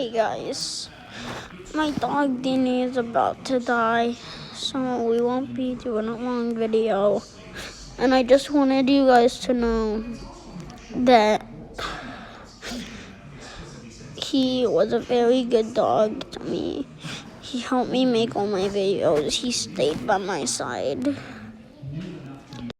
Hey guys, my dog Deanie is about to die, so we won't be doing a long video. And I just wanted you guys to know that he was a very good dog to me. He helped me make all my videos. He stayed by my side.